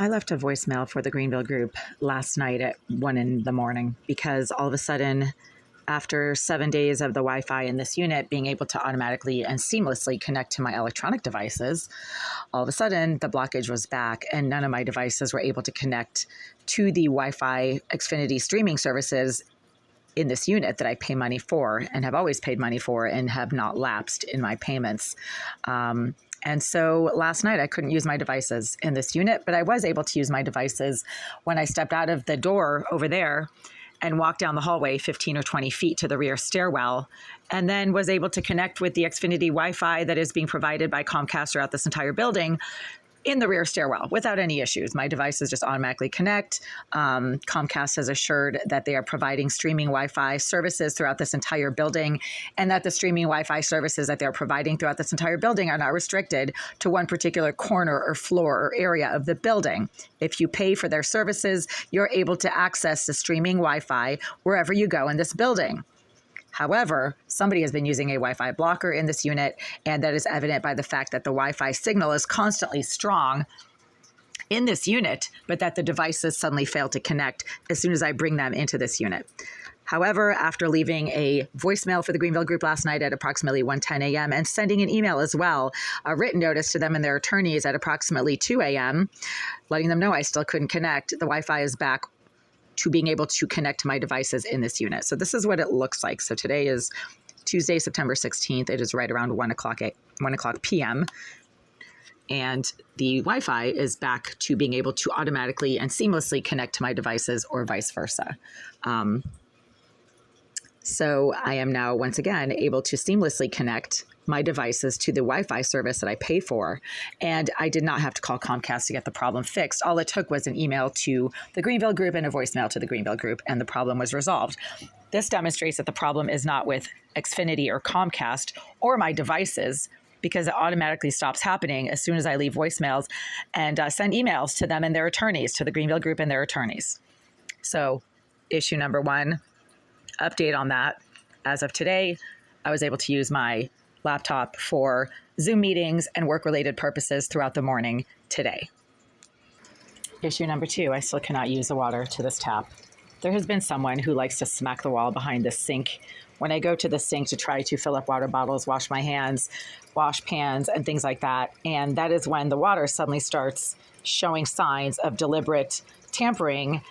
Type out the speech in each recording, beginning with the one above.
I left a voicemail for the Greenville group last night at 1 in the morning because all of a sudden, after 7 days of the Wi-Fi in this unit being able to automatically and seamlessly connect to my electronic devices, all of a sudden the blockage was back and none of my devices were able to connect to the Wi-Fi Xfinity streaming services in this unit that I pay money for and have always paid money for and have not lapsed in my payments. And so last night I couldn't use my devices in this unit, but I was able to use my devices when I stepped out of the door over there and walked down the hallway 15 or 20 feet to the rear stairwell, and then was able to connect with the Xfinity Wi-Fi that is being provided by Comcast throughout this entire building in the rear stairwell without any issues. My devices just automatically connect. Comcast has assured that they are providing streaming Wi-Fi services throughout this entire building, and that the streaming Wi-Fi services that they're providing throughout this entire building are not restricted to one particular corner or floor or area of the building. If you pay for their services, you're able to access the streaming Wi-Fi wherever you go in this building. However, somebody has been using a Wi-Fi blocker in this unit, and that is evident by the fact that the Wi-Fi signal is constantly strong in this unit, but that the devices suddenly fail to connect as soon as I bring them into this unit. However, after leaving a voicemail for the Greenville group last night at approximately 1:10 a.m. and sending an email as well, a written notice to them and their attorneys at approximately 2 a.m., letting them know I still couldn't connect, the Wi-Fi is back to being able to connect to my devices in this unit. So this is what it looks like. So today is Tuesday, September 16th. It is right around 1 o'clock p.m. And the Wi-Fi is back to being able to automatically and seamlessly connect to my devices or vice versa. So I am now once again able to seamlessly connect my devices to the Wi-Fi service that I pay for. And I did not have to call Comcast to get the problem fixed. All it took was an email to the Greenville group and a voicemail to the Greenville group, and the problem was resolved. This demonstrates that the problem is not with Xfinity or Comcast or my devices, because it automatically stops happening as soon as I leave voicemails and send emails to them and their attorneys, to the Greenville group and their attorneys. So issue number one, update on that. As of today, I was able to use my laptop for Zoom meetings and work-related purposes throughout the morning today. Issue number two, I still cannot use the water to this tap. There has been someone who likes to smack the wall behind the sink when I go to the sink to try to fill up water bottles, wash my hands, wash pans, and things like that. And that is when the water suddenly starts showing signs of deliberate tampering,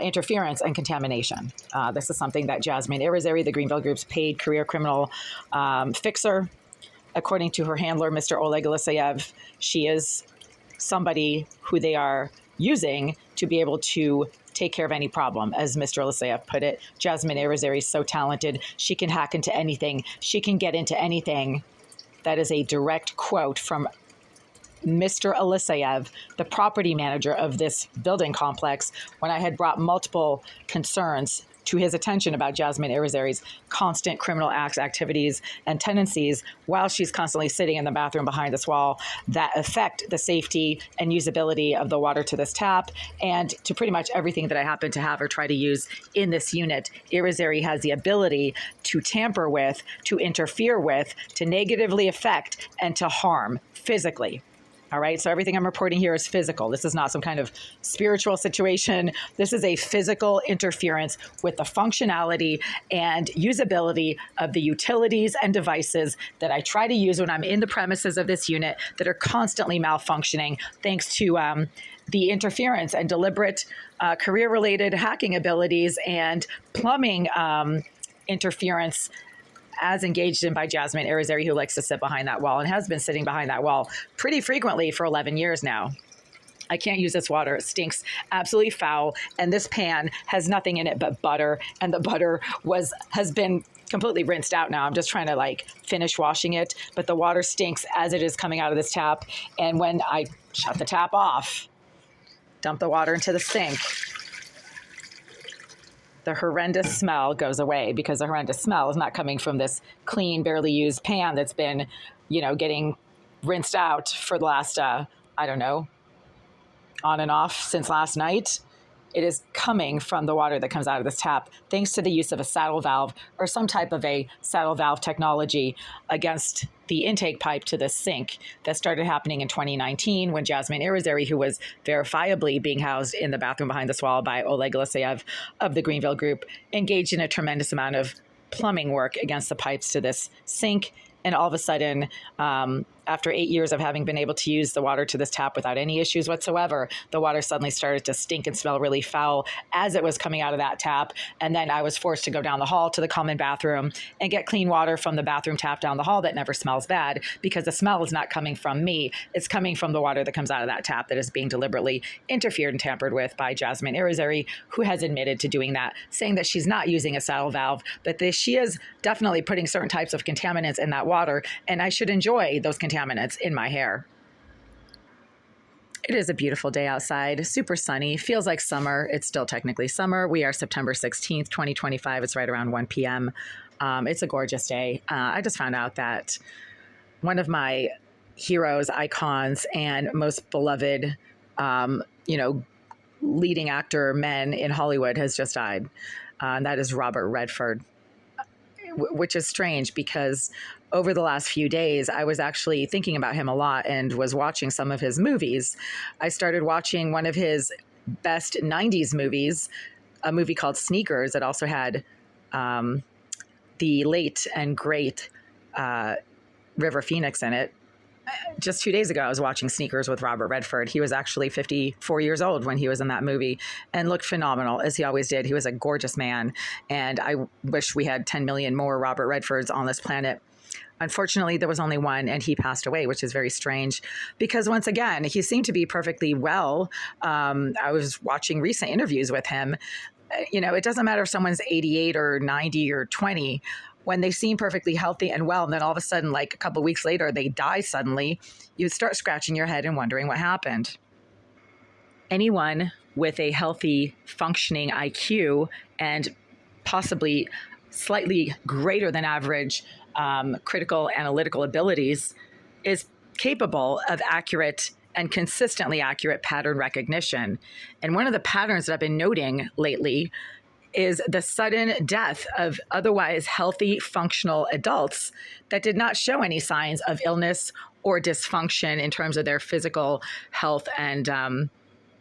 interference, and contamination. This is something that Jasmine Irizarry, the Greenville Group's paid career criminal fixer, according to her handler, Mr. Oleg Eliseyev, she is somebody who they are using to be able to take care of any problem. As Mr. Eliseyev put it, Jasmine Irizarry is so talented. She can hack into anything. She can get into anything. That is a direct quote from Mr. Eliseyev, the property manager of this building complex, when I had brought multiple concerns to his attention about Jasmine Irizarry's constant criminal acts, activities, and tendencies while she's constantly sitting in the bathroom behind this wall that affect the safety and usability of the water to this tap and to pretty much everything that I happen to have or try to use in this unit. Irizarry has the ability to tamper with, to interfere with, to negatively affect, and to harm physically. All right, so everything I'm reporting here is physical. This is not some kind of spiritual situation. This is a physical interference with the functionality and usability of the utilities and devices that I try to use when I'm in the premises of this unit that are constantly malfunctioning thanks to the interference and deliberate career-related hacking abilities and plumbing interference as engaged in by Jasmine Irizarry, who likes to sit behind that wall and has been sitting behind that wall pretty frequently for 11 years now. I can't use this water. It stinks absolutely foul. And this pan has nothing in it but butter. And the butter has been completely rinsed out now. I'm just trying to finish washing it. But the water stinks as it is coming out of this tap. And when I shut the tap off, dump the water into the sink, the horrendous smell goes away, because the horrendous smell is not coming from this clean, barely used pan that's been, getting rinsed out for the last, on and off since last night. it is coming from the water that comes out of this tap, thanks to the use of a saddle valve or some type of a saddle valve technology against the intake pipe to the sink. That started happening in 2019 when Jasmine Irizarry, who was verifiably being housed in the bathroom behind the wall by Oleg Aleseyev of the Greenville Group, engaged in a tremendous amount of plumbing work against the pipes to this sink. And all of a sudden, after 8 years of having been able to use the water to this tap without any issues whatsoever, the water suddenly started to stink and smell really foul as it was coming out of that tap. And then I was forced to go down the hall to the common bathroom and get clean water from the bathroom tap down the hall that never smells bad, because the smell is not coming from me. It's coming from the water that comes out of that tap that is being deliberately interfered and tampered with by Jasmine Irizarry, who has admitted to doing that, saying that she's not using a saddle valve, but she is definitely putting certain types of contaminants in that water, and I should enjoy those contaminants in my hair. It is a beautiful day outside, super sunny, feels like summer. It's still technically summer. We are September 16th, 2025. It's right around 1 p.m. It's a gorgeous day. I just found out that one of my heroes, icons, and most beloved, leading actor men in Hollywood has just died. And that is Robert Redford, which is strange because over the last few days, I was actually thinking about him a lot and was watching some of his movies. I started watching one of his best 90s movies, a movie called Sneakers that also had the late and great River Phoenix in it. Just 2 days ago, I was watching Sneakers with Robert Redford. He was actually 54 years old when he was in that movie and looked phenomenal, as he always did. He was a gorgeous man, and I wish we had 10 million more Robert Redfords on this planet. Unfortunately, there was only one, and he passed away, which is very strange because, once again, he seemed to be perfectly well. I was watching recent interviews with him. It doesn't matter if someone's 88 or 90 or 20. When they seem perfectly healthy and well, and then all of a sudden, like a couple of weeks later, they die suddenly, you start scratching your head and wondering what happened. Anyone with a healthy, functioning IQ and possibly slightly greater than average critical analytical abilities is capable of accurate and consistently accurate pattern recognition. And one of the patterns that I've been noting lately is the sudden death of otherwise healthy, functional adults that did not show any signs of illness or dysfunction in terms of their physical health and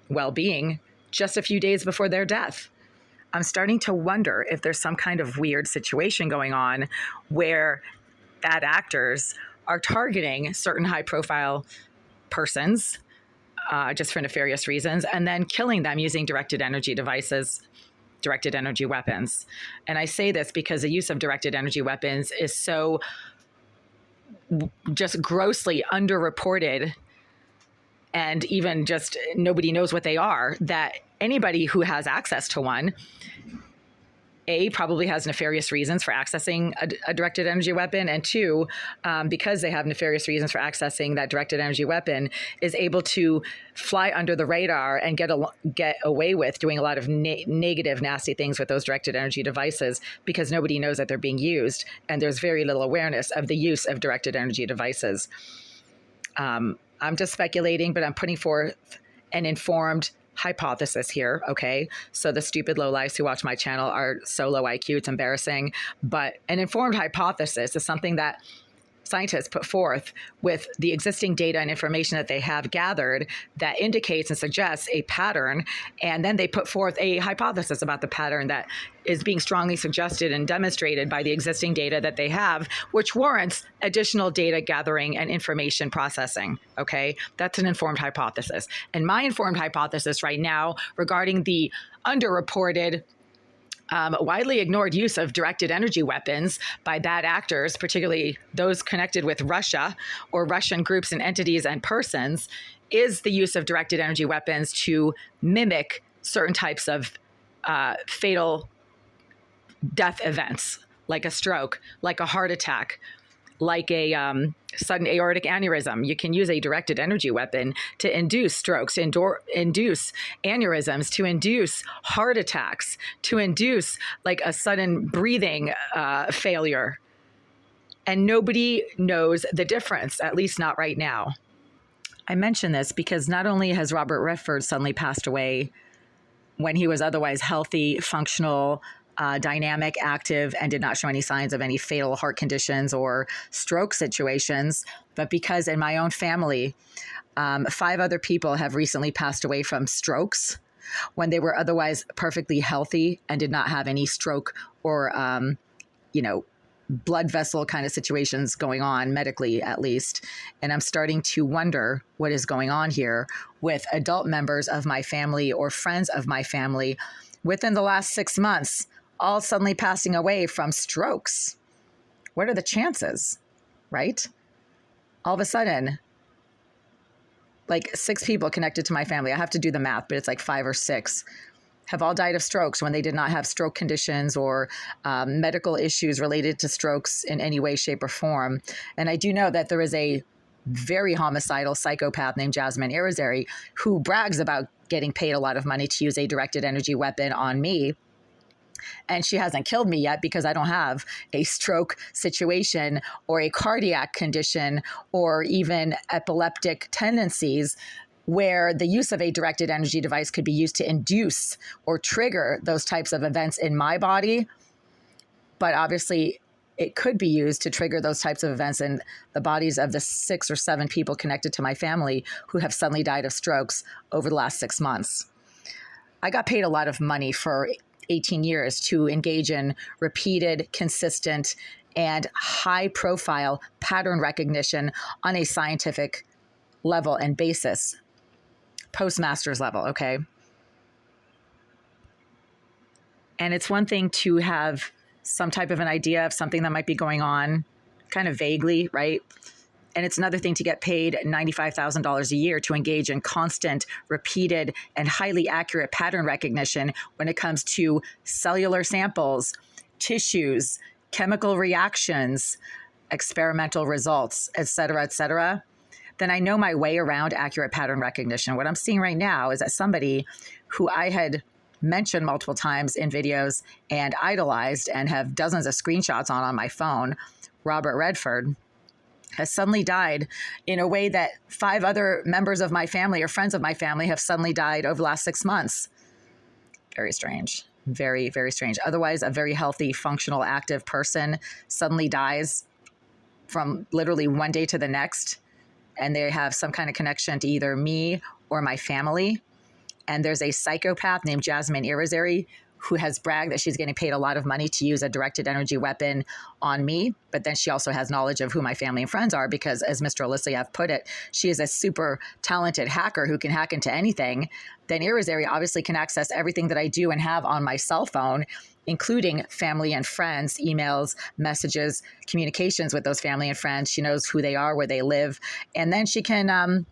well-being just a few days before their death. I'm starting to wonder if there's some kind of weird situation going on where bad actors are targeting certain high-profile persons just for nefarious reasons and then killing them using directed energy devices, directed energy weapons. And I say this because the use of directed energy weapons is so just grossly underreported, and even just nobody knows what they are, that anybody who has access to one, probably has nefarious reasons for accessing a directed energy weapon, and two, because they have nefarious reasons for accessing that directed energy weapon, is able to fly under the radar and get away with doing a lot of negative, nasty things with those directed energy devices because nobody knows that they're being used, and there's very little awareness of the use of directed energy devices. I'm just speculating, but I'm putting forth an informed hypothesis here, okay? So the stupid lowlifes who watch my channel are so low IQ, it's embarrassing. But an informed hypothesis is something that scientists put forth with the existing data and information that they have gathered that indicates and suggests a pattern, and then they put forth a hypothesis about the pattern that is being strongly suggested and demonstrated by the existing data that they have, which warrants additional data gathering and information processing, okay? That's an informed hypothesis. And my informed hypothesis right now regarding the underreported, widely ignored use of directed energy weapons by bad actors, particularly those connected with Russia or Russian groups and entities and persons, is the use of directed energy weapons to mimic certain types of fatal death events, like a stroke, like a heart attack, like a sudden aortic aneurysm. You can use a directed energy weapon to induce strokes, induce aneurysms, to induce heart attacks, to induce like a sudden breathing failure. And nobody knows the difference, at least not right now. I mention this because not only has Robert Redford suddenly passed away when he was otherwise healthy, functional, dynamic, active, and did not show any signs of any fatal heart conditions or stroke situations. But because in my own family, 5 other people have recently passed away from strokes when they were otherwise perfectly healthy and did not have any stroke or, blood vessel kind of situations going on medically, at least. And I'm starting to wonder what is going on here with adult members of my family or friends of my family within the last 6 months, all suddenly passing away from strokes. What are the chances, right? All of a sudden, like 6 people connected to my family, I have to do the math, but it's like 5 or 6, have all died of strokes when they did not have stroke conditions or medical issues related to strokes in any way, shape, or form. And I do know that there is a very homicidal psychopath named Jasmine Irizarry who brags about getting paid a lot of money to use a directed energy weapon on me. And she hasn't killed me yet because I don't have a stroke situation or a cardiac condition or even epileptic tendencies where the use of a directed energy device could be used to induce or trigger those types of events in my body. But obviously, it could be used to trigger those types of events in the bodies of the 6 or 7 people connected to my family who have suddenly died of strokes over the last 6 months. I got paid a lot of money for 18 years to engage in repeated, consistent, and high-profile pattern recognition on a scientific level and basis. Postmaster's level, okay? And it's one thing to have some type of an idea of something that might be going on kind of vaguely, right? And it's another thing to get paid $95,000 a year to engage in constant, repeated, and highly accurate pattern recognition when it comes to cellular samples, tissues, chemical reactions, experimental results, et cetera, then I know my way around accurate pattern recognition. What I'm seeing right now is that somebody who I had mentioned multiple times in videos and idolized and have dozens of screenshots on my phone, Robert Redford, has suddenly died in a way that 5 other members of my family or friends of my family have suddenly died over the last 6 months. Very strange. Very, very strange. Otherwise, a very healthy, functional, active person suddenly dies from literally one day to the next, and they have some kind of connection to either me or my family. And there's a psychopath named Jasmine Irizarry who has bragged that she's getting paid a lot of money to use a directed energy weapon on me. But then she also has knowledge of who my family and friends are because, as Mr. Alyssayev put it, she is a super talented hacker who can hack into anything. Then Irizarry obviously can access everything that I do and have on my cell phone, including family and friends, emails, messages, communications with those family and friends. She knows who they are, where they live. And then she can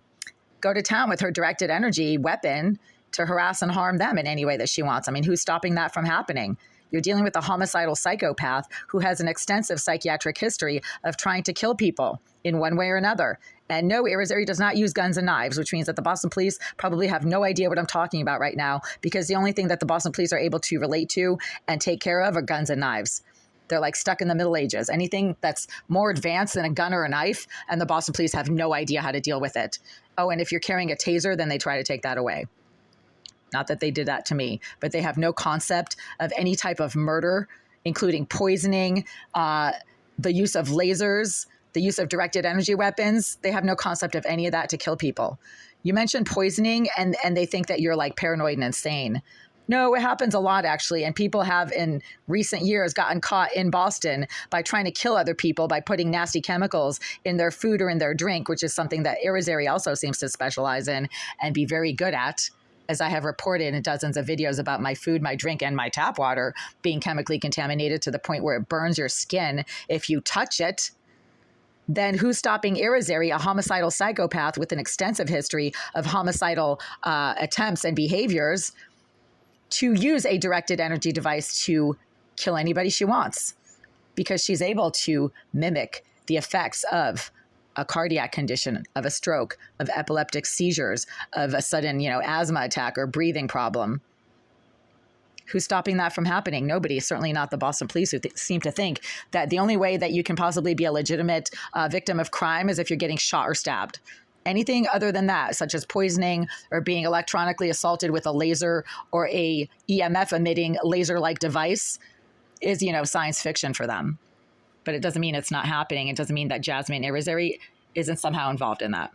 go to town with her directed energy weapon to harass and harm them in any way that she wants. I mean, who's stopping that from happening? You're dealing with a homicidal psychopath who has an extensive psychiatric history of trying to kill people in one way or another. And no, Irizarry does not use guns and knives, which means that the Boston police probably have no idea what I'm talking about right now, because the only thing that the Boston police are able to relate to and take care of are guns and knives. They're like stuck in the Middle Ages. Anything that's more advanced than a gun or a knife, and the Boston police have no idea how to deal with it. Oh, and if you're carrying a taser, then they try to take that away. Not that they did that to me, but they have no concept of any type of murder, including poisoning, the use of lasers, the use of directed energy weapons. They have no concept of any of that to kill people. You mentioned poisoning, and they think that you're like paranoid and insane. No, it happens a lot, actually. And people have in recent years gotten caught in Boston by trying to kill other people by putting nasty chemicals in their food or in their drink, which is something that Irizarry also seems to specialize in and be very good at. As I have reported in dozens of videos about my food, my drink, and my tap water being chemically contaminated to the point where it burns your skin if you touch it, then who's stopping Irizarry, a homicidal psychopath with an extensive history of homicidal attempts and behaviors, to use a directed energy device to kill anybody she wants? Because she's able to mimic the effects of a cardiac condition, of a stroke, of epileptic seizures, of a sudden, asthma attack or breathing problem. Who's stopping that from happening? Nobody, certainly not the Boston police, who seem to think that the only way that you can possibly be a legitimate victim of crime is if you're getting shot or stabbed. Anything other than that, such as poisoning or being electronically assaulted with a laser or a EMF emitting laser-like device, is, science fiction for them. But it doesn't mean it's not happening. It doesn't mean that Jasmine Irizarry isn't somehow involved in that.